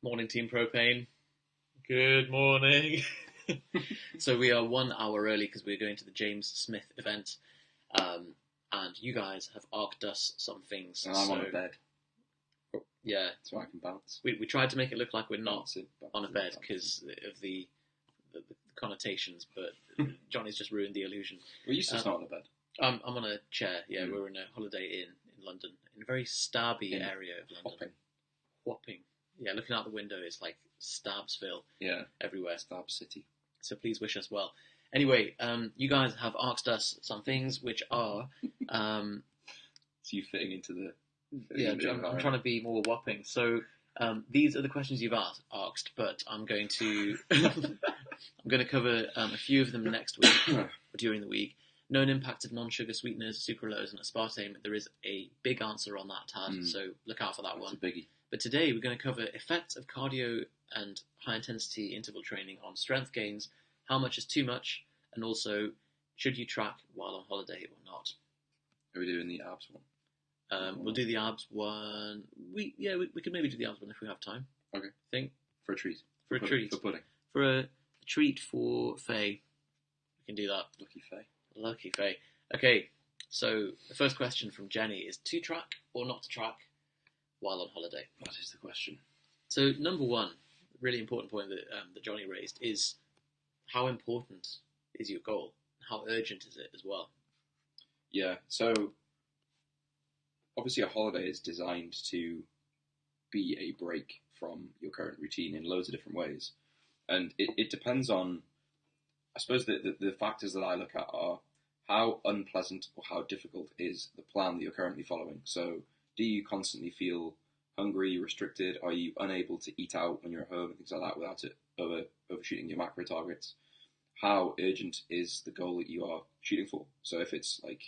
Morning, Team Propane. Good morning. So we are 1 hour early because we're going to the James Smith event, and you guys have asked us some things. And I'm on a bed, Yeah, so I can bounce. we tried to make it look like we're not Bouncing, on a bouncing, bed bouncing. because of the connotations, but Johnny's just ruined the illusion. We're used to not on a bed. I'm on a chair. Yeah, we're in a Holiday Inn in London, in a very stabby In area of London. Hopping. Whopping. Yeah, looking out the window is like Stabsville. Yeah. Everywhere. Stab City. So please wish us well. Anyway, you guys have asked us some things which are... So you fitting into the... yeah, I'm trying to be more whopping. So these are the questions you've asked, but I'm going to I'm going to cover a few of them next week or during the week. Known impact of non-sugar sweeteners, sucralose, and aspartame. There is a big answer on that, Tad, so look out for that one. It's a biggie. But today we're going to cover effects of cardio and high-intensity interval training on strength gains, how much is too much, and also, should you track while on holiday or not? Are we doing the abs one? We'll do the abs one. We could maybe do the abs one if we have time. Okay. I think. For a treat. For a treat. For pudding. For a treat for Faye. We can do that. Lucky Faye. Lucky Faye. Okay, so the first question from Jenny is to track or not to track while on holiday? That is the question. So number one, really important point that Johnny raised is how important is your goal? How urgent is it as well? Yeah, so obviously a holiday is designed to be a break from your current routine in loads of different ways. And it depends on, I suppose the factors that I look at are how unpleasant or how difficult is the plan that you're currently following. So do you constantly feel hungry, restricted? Are you unable to eat out when you're at home and things like that without it overshooting your macro targets? How urgent is the goal that you are shooting for? So if it's like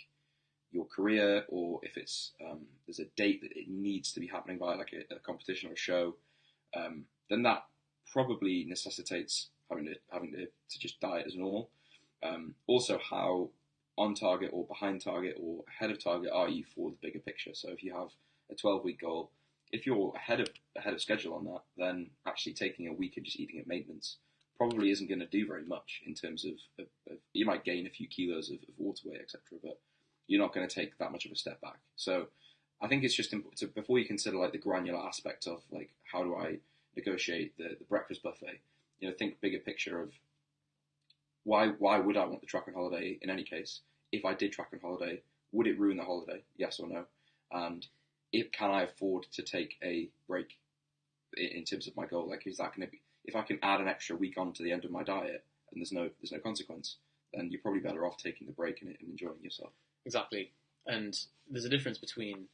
your career, or if it's there's a date that it needs to be happening by, like a competition or a show, then that probably necessitates having to just diet as normal. Also, how on target or behind target or ahead of target are you for the bigger picture? So if you have a 12-week goal, if you're ahead of schedule on that, then actually taking a week and just eating at maintenance probably isn't going to do very much in terms of you might gain a few kilos of water weight, etc., but you're not going to take that much of a step back. So I think it's just important before you consider like the granular aspect of like how do I negotiate the breakfast buffet, think bigger picture of why would I want to track on holiday in any case? If I did track on holiday, would it ruin the holiday? Yes or no? And can I afford to take a break in terms of my goal? Like, is that going to be, if I can add an extra week on to the end of my diet and there's no consequence, then you're probably better off taking the break and enjoying yourself. Exactly. And there's a difference between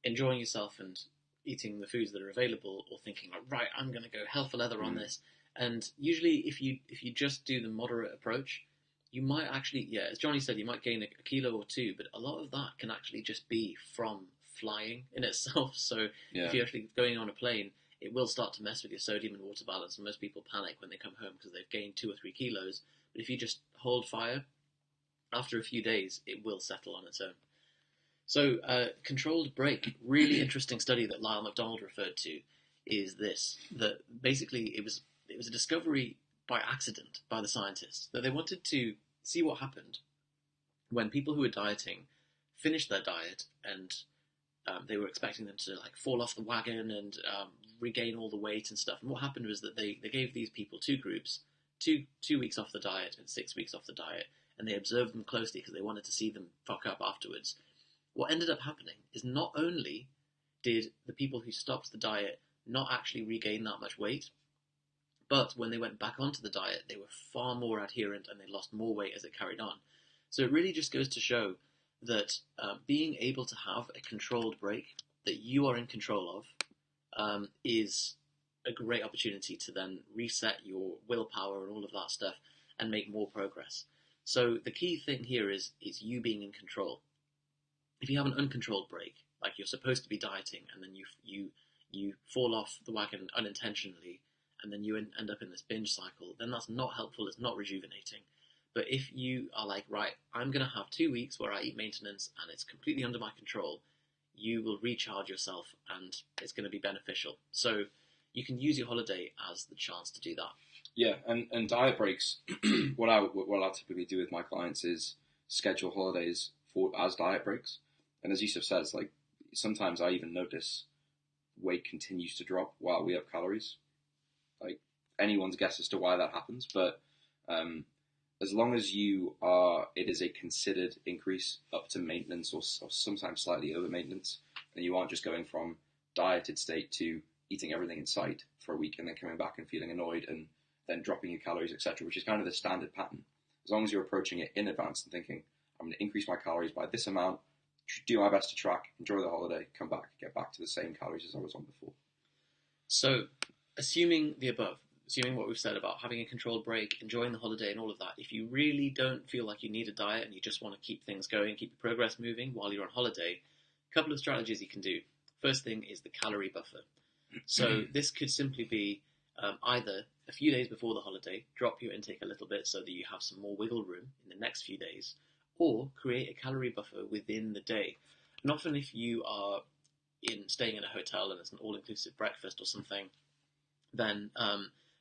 enjoying yourself and eating the foods that are available, or thinking, right, I'm going to go hell for leather on this. And usually if you just do the moderate approach, you might actually, as Johnny said, you might gain a kilo or two, but a lot of that can actually just be from flying in itself. So if you're actually going on a plane, it will start to mess with your sodium and water balance, and most people panic when they come home because they've gained 2 or 3 kilos. But if you just hold fire, after a few days, it will settle on its own. So, controlled break, really interesting study that Lyle McDonald referred to is this, that basically it was a discovery by accident by the scientists, that they wanted to see what happened when people who were dieting finished their diet and they were expecting them to like fall off the wagon and regain all the weight and stuff. And what happened was that they gave these people 2 groups, 2 weeks off the diet and 6 weeks off the diet, and they observed them closely because they wanted to see them fuck up afterwards. What ended up happening is not only did the people who stopped the diet not actually regain that much weight, but when they went back onto the diet, they were far more adherent and they lost more weight as it carried on. So it really just goes to show that being able to have a controlled break that you are in control of is a great opportunity to then reset your willpower and all of that stuff and make more progress. So the key thing here is you being in control. If you have an uncontrolled break, like you're supposed to be dieting and then you fall off the wagon unintentionally and then you end up in this binge cycle, then that's not helpful, it's not rejuvenating. But if you are like, right, I'm going to have 2 weeks where I eat maintenance and it's completely under my control, you will recharge yourself and it's going to be beneficial. So you can use your holiday as the chance to do that. Yeah, and diet breaks. what I typically do with my clients is schedule holidays as diet breaks. And as Yusuf says, like sometimes I even notice weight continues to drop while we up calories. Like anyone's guess as to why that happens, but as long as it is a considered increase up to maintenance or sometimes slightly over maintenance, and you aren't just going from dieted state to eating everything in sight for a week and then coming back and feeling annoyed and then dropping your calories, etc., which is kind of the standard pattern. As long as you're approaching it in advance and thinking, I'm going to increase my calories by this amount, do my best to track, enjoy the holiday, come back, get back to the same calories as I was on before. So, assuming the above, assuming what we've said about having a controlled break, enjoying the holiday and all of that, if you really don't feel like you need a diet and you just want to keep things going, keep the progress moving while you're on holiday, a couple of strategies you can do. First thing is the calorie buffer. So this could simply be either a few days before the holiday, drop your intake a little bit so that you have some more wiggle room in the next few days, or create a calorie buffer within the day. And often if you are staying in a hotel and it's an all-inclusive breakfast or something, then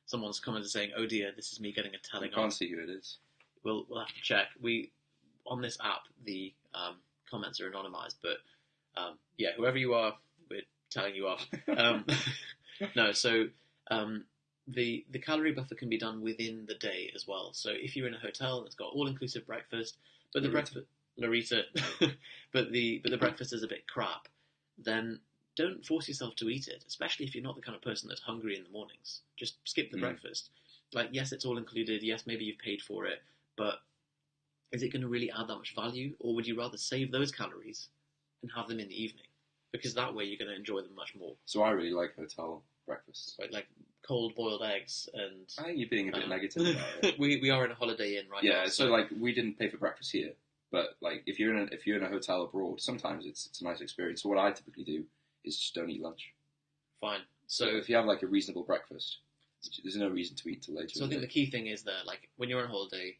someone's commented saying, "Oh dear, this is me getting a telling off." I can't see who it is. We'll have to check. On this app, the comments are anonymized, but yeah, whoever you are, we're telling you off. No, so the calorie buffer can be done within the day as well. So if you're in a hotel and it's got all-inclusive breakfast, but the breakfast, Larita, but the breakfast is a bit crap, then don't force yourself to eat it, especially if you're not the kind of person that's hungry in the mornings. Just skip the breakfast. Like, yes, it's all included. Yes, maybe you've paid for it, but is it going to really add that much value? Or would you rather save those calories and have them in the evening? Because that way you're going to enjoy them much more. So I really like hotel breakfasts. Like cold boiled eggs and... I think you're being a bit negative about it. We are in a Holiday Inn right now. Yeah, so like we didn't pay for breakfast here, but like if you're in a hotel abroad, sometimes it's a nice experience. So what I typically do is just don't eat lunch. Fine. So if you have like a reasonable breakfast, there's no reason to eat till later. So I think the key thing is that, like, when you're on holiday,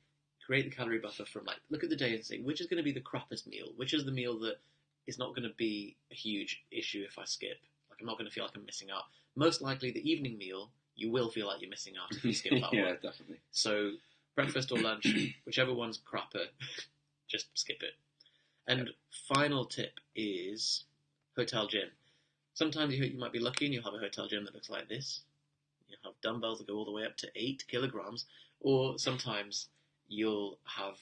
create the calorie buffer from, like, look at the day and say, which is going to be the crappest meal? Which is the meal that is not going to be a huge issue if I skip? Like, I'm not going to feel like I'm missing out. Most likely, the evening meal, you will feel like you're missing out if you skip that one. Yeah, definitely. So, breakfast or lunch, whichever one's crapper, just skip it. And final tip is hotel gym. Sometimes you might be lucky and you'll have a hotel gym that looks like this. You'll have dumbbells that go all the way up to 8 kilograms. Or sometimes you'll have...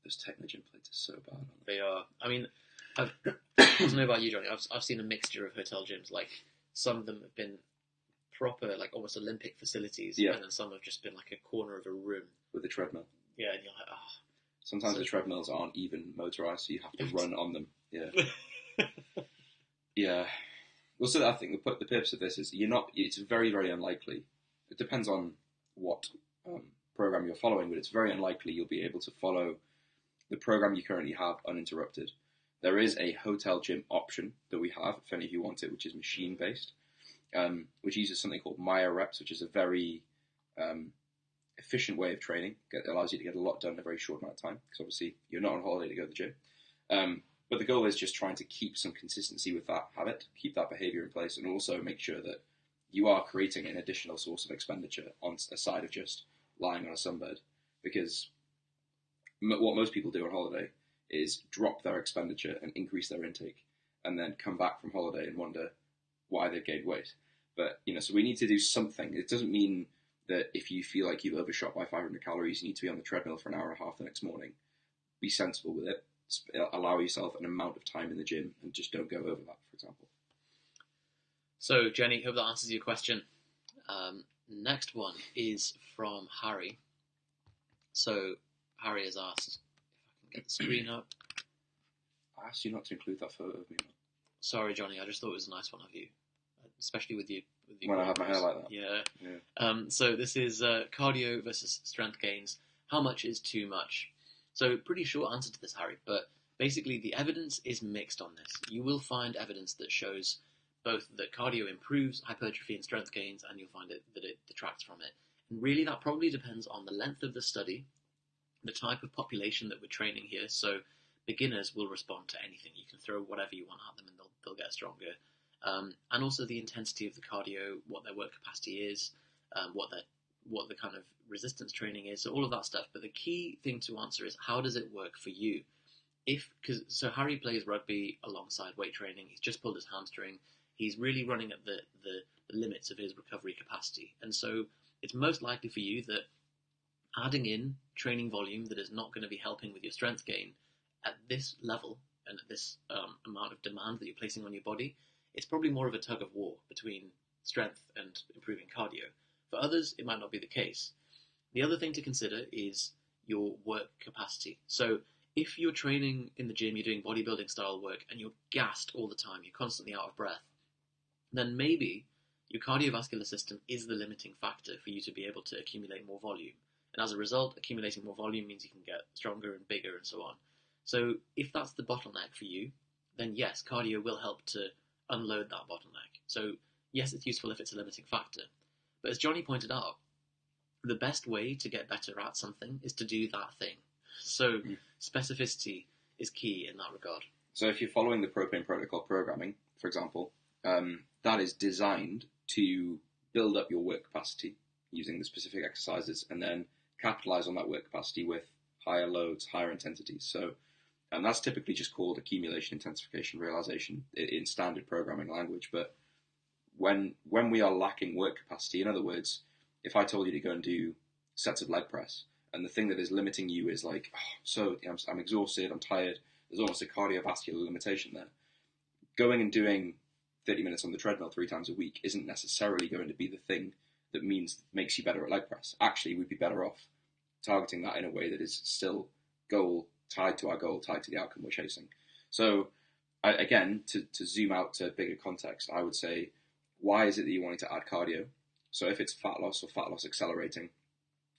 those Technogym plates are so bad. They are. I mean, I don't know about you, Johnny. I've seen a mixture of hotel gyms. Like, some of them have been proper, like, almost Olympic facilities. Yeah. And then some have just been like a corner of a room. With a treadmill. Yeah, and you're like, oh. Sometimes the treadmills aren't even motorized, so you have to run on them. Yeah. Yeah. Also, I think the purpose of this is it's very, very unlikely. It depends on what program you're following, but it's very unlikely you'll be able to follow the program you currently have uninterrupted. There is a hotel gym option that we have, if any of you want it, which is machine-based, which uses something called Maya Reps, which is a very efficient way of training. It allows you to get a lot done in a very short amount of time, because obviously you're not on holiday to go to the gym. But the goal is just trying to keep some consistency with that habit, keep that behavior in place, and also make sure that you are creating an additional source of expenditure on aside of just lying on a sunbed. Because what most people do on holiday is drop their expenditure and increase their intake, and then come back from holiday and wonder why they've gained weight. But, so we need to do something. It doesn't mean that if you feel like you've overshot by 500 calories, you need to be on the treadmill for an hour and a half the next morning. Be sensible with it. Allow yourself an amount of time in the gym and just don't go over that, for example. So, Jenny, hope that answers your question. Next one is from Harry. So, Harry has asked if I can get the screen up. I asked you not to include that photo of me. Sorry, Johnny, I just thought it was a nice one of you. Especially with you. When I have my hair like that. Yeah. So this is cardio versus strength gains. How much is too much? So pretty short answer to this, Harry, but basically the evidence is mixed on this. You will find evidence that shows both that cardio improves hypertrophy and strength gains, and you'll find that it detracts from it. And really that probably depends on the length of the study, the type of population that we're training here. So beginners will respond to anything. You can throw whatever you want at them and they'll get stronger. and also the intensity of the cardio, what their work capacity is, what the kind of resistance training is, so all of that stuff. But the key thing to answer is, how does it work for you? So Harry plays rugby alongside weight training. He's just pulled his hamstring. He's really running at the limits of his recovery capacity, and so it's most likely for you that adding in training volume that is not going to be helping with your strength gain at this level and at this amount of demand that you're placing on your body, it's probably more of a tug of war between strength and improving cardio. For others, it might not be the case. The other thing to consider is your work capacity. So if you're training in the gym, you're doing bodybuilding style work, and you're gassed all the time, you're constantly out of breath, then maybe your cardiovascular system is the limiting factor for you to be able to accumulate more volume. And as a result, accumulating more volume means you can get stronger and bigger and so on. So if that's the bottleneck for you, then yes, cardio will help to unload that bottleneck. So yes, it's useful if it's a limiting factor. But as Johnny pointed out, the best way to get better at something is to do that thing. So specificity is key in that regard. So if you're following the Propane Protocol programming, for example, that is designed to build up your work capacity using the specific exercises and then capitalize on that work capacity with higher loads, higher intensities. So, and that's typically just called accumulation, intensification, realization in standard programming language. But when we are lacking work capacity, in other words, if I told you to go and do sets of leg press, and the thing that is limiting you is like, I'm exhausted, I'm tired, there's almost a cardiovascular limitation there. Going and doing 30 minutes on the treadmill 3 times a week isn't necessarily going to be the thing that makes you better at leg press. Actually, we'd be better off targeting that in a way that is still tied to the outcome we're chasing. So, again, to zoom out to bigger context, I would say, why is it that you're wanting to add cardio? So if it's fat loss or fat loss accelerating,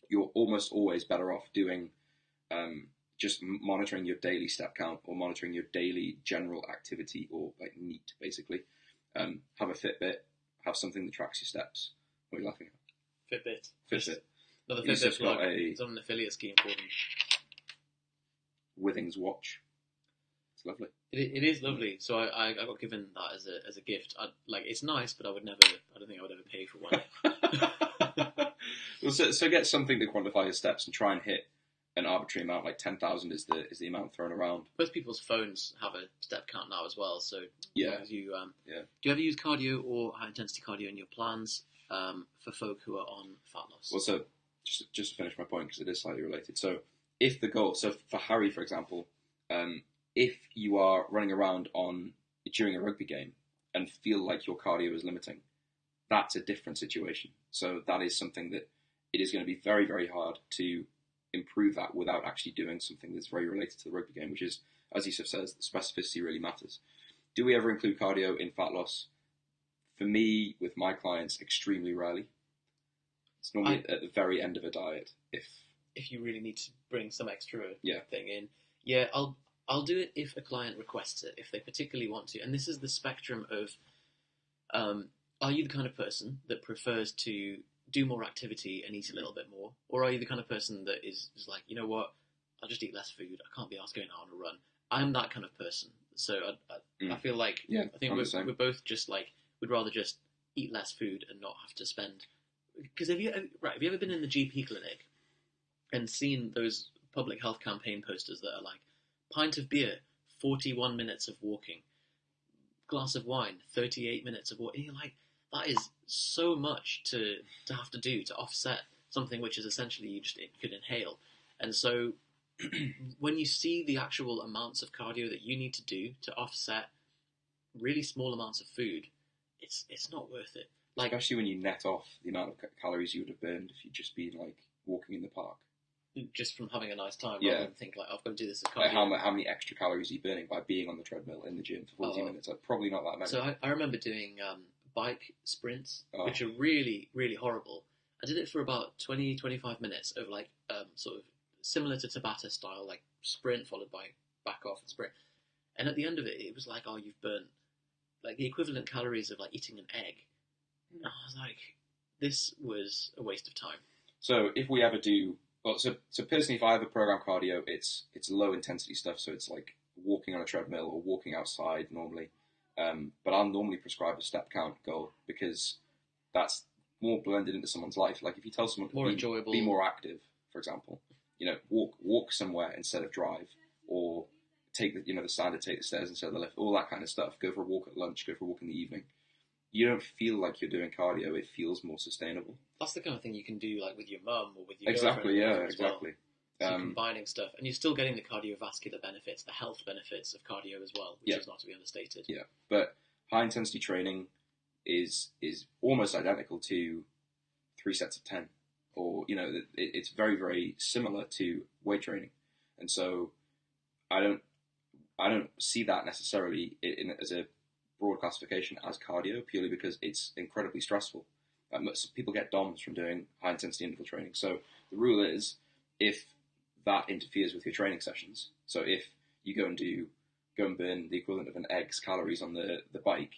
you're almost always better off doing just monitoring your daily step count or monitoring your daily general activity, or like NEAT, basically. Have a Fitbit, have something that tracks your steps. What are you laughing at? Fitbit. Another Yusuf's Fitbit plug. got It's on an affiliate scheme for them. Withings watch. It's lovely. It is lovely. So I got given that as a gift. It's nice, but I don't think I would ever pay for one. Well, so get something to quantify your steps and try and hit an arbitrary amount, like 10,000 is the amount thrown around. Most people's phones have a step count now as well. So yeah, do you ever use cardio or high intensity cardio in your plans for folk who are on fat loss? Well, so just to finish my point, because it is slightly related. So if the goal, so for Harry, for example, if you are running around during a rugby game and feel like your cardio is limiting, that's a different situation. So that is something that it is going to be very, very hard to improve that without actually doing something that's very related to the rugby game, which is, as Yusuf says, the specificity really matters. Do we ever include cardio in fat loss? For me, with my clients, extremely rarely. It's normally at the very end of a diet. If you really need to bring some extra thing in. Yeah, I'll do it if a client requests it, if they particularly want to. And this is the spectrum of, are you the kind of person that prefers to do more activity and eat a little bit more? Or are you the kind of person that is like, you know what, I'll just eat less food. I can't be asked going out on a run. I'm that kind of person. So I feel like, I think we're both just like, we'd rather just eat less food and not have to spend. Because have you ever been in the GP clinic and seen those public health campaign posters that are like, pint of beer, 41 minutes of walking, glass of wine, 38 minutes of walking? And you're like, that is so much to have to do to offset something which is essentially you just could inhale. And so when you see the actual amounts of cardio that you need to do to offset really small amounts of food, it's not worth it. Like, especially when you net off the amount of calories you would have burned if you'd just been like walking in the park. Just from having a nice time, rather than think like, I've got to do this as cardio. Like how many extra calories are you burning by being on the treadmill in the gym for 40 minutes? Like, probably not that many. So I remember doing bike sprints, which are really, really horrible. I did it for about 20, 25 minutes of like sort of similar to Tabata style, like sprint followed by back off and sprint. And at the end of it, it was like, oh, you've burnt like the equivalent calories of like eating an egg. And I was like, this was a waste of time. So if we ever do, well, so personally, if I ever program cardio, it's low intensity stuff. So it's like walking on a treadmill or walking outside normally. But I'll normally prescribe a step count goal because that's more blended into someone's life. Like if you tell someone to enjoyable, be more active, for example, walk somewhere instead of drive, or take the standard, take the stairs instead of the lift, all that kind of stuff. Go for a walk at lunch, go for a walk in the evening. You don't feel like you're doing cardio. It feels more sustainable. That's the kind of thing you can do like with your mum or with your exactly, girlfriend. Exactly. So you're combining stuff, and you're still getting the cardiovascular benefits, the health benefits of cardio as well, which is not to be understated. Yeah, but high intensity training is almost identical to 3 sets of 10, or it's very, very similar to weight training, and so I don't see that necessarily as a broad classification as cardio, purely because it's incredibly stressful. People get DOMs from doing high intensity interval training. So the rule is, if that interferes with your training sessions, so if you go and burn the equivalent of an egg's calories on the bike,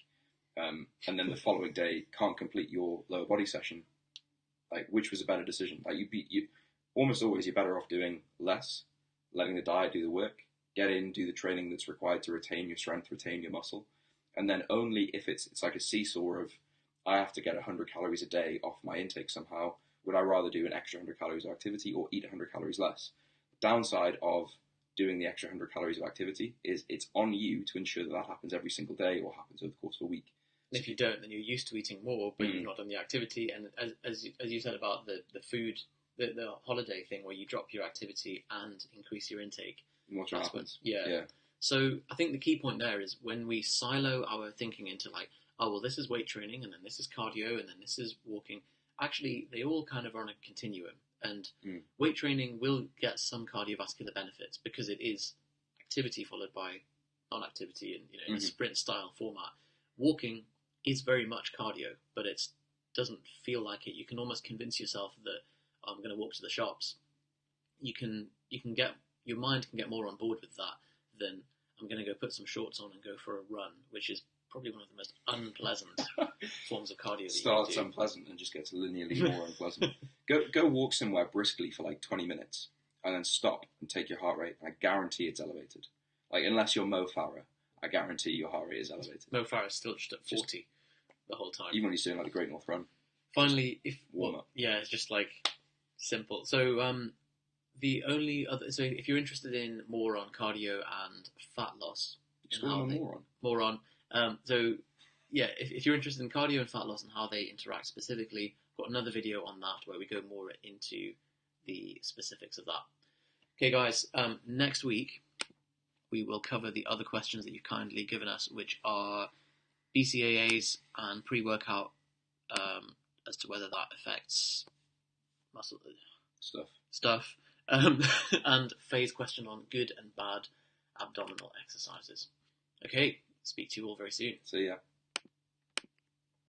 and then the following day can't complete your lower body session, like, which was a better decision? Like, you almost always, you're better off doing less, letting the diet do the work, get in, do the training that's required to retain your strength, retain your muscle, and then only if it's like a seesaw of, I have to get 100 calories a day off my intake somehow, would I rather do an extra 100 calories of activity or eat 100 calories less? The downside of doing the extra 100 calories of activity is it's on you to ensure that happens every single day or happens over the course of a week. And if you don't, then you're used to eating more, but you've not done the activity. And as you said about the food, the holiday thing where you drop your activity and increase your intake. Watch what happens. Yeah. So I think the key point there is when we silo our thinking into like, oh, well, this is weight training, and then this is cardio, and then this is walking. Actually, they all kind of are on a continuum. And weight training will get some cardiovascular benefits because it is activity followed by non-activity in a sprint-style format. Walking is very much cardio, but it doesn't feel like it. You can almost convince yourself that I'm going to walk to the shops. You can get your mind can get more on board with that than I'm going to go put some shorts on and go for a run, which is probably one of the most unpleasant forms of cardio. Starts unpleasant and just gets linearly more unpleasant. Go walk somewhere briskly for like 20 minutes and then stop and take your heart rate. And I guarantee it's elevated. Like, unless you're Mo Farah, I guarantee your heart rate is elevated. Mo Farah's still just at 40 the whole time. Even when he's doing like the Great North Run. Finally, warm up. Yeah, it's just like simple. So the only other, so if you're interested in more on cardio and fat loss, so yeah, if you're interested in cardio and fat loss and how they interact specifically, I've got another video on that where we go more into the specifics of that. Okay, guys, next week we will cover the other questions that you've kindly given us, which are BCAAs and pre-workout, as to whether that affects muscle stuff, and Faye's question on good and bad abdominal exercises. Okay, speak to you all very soon. See ya.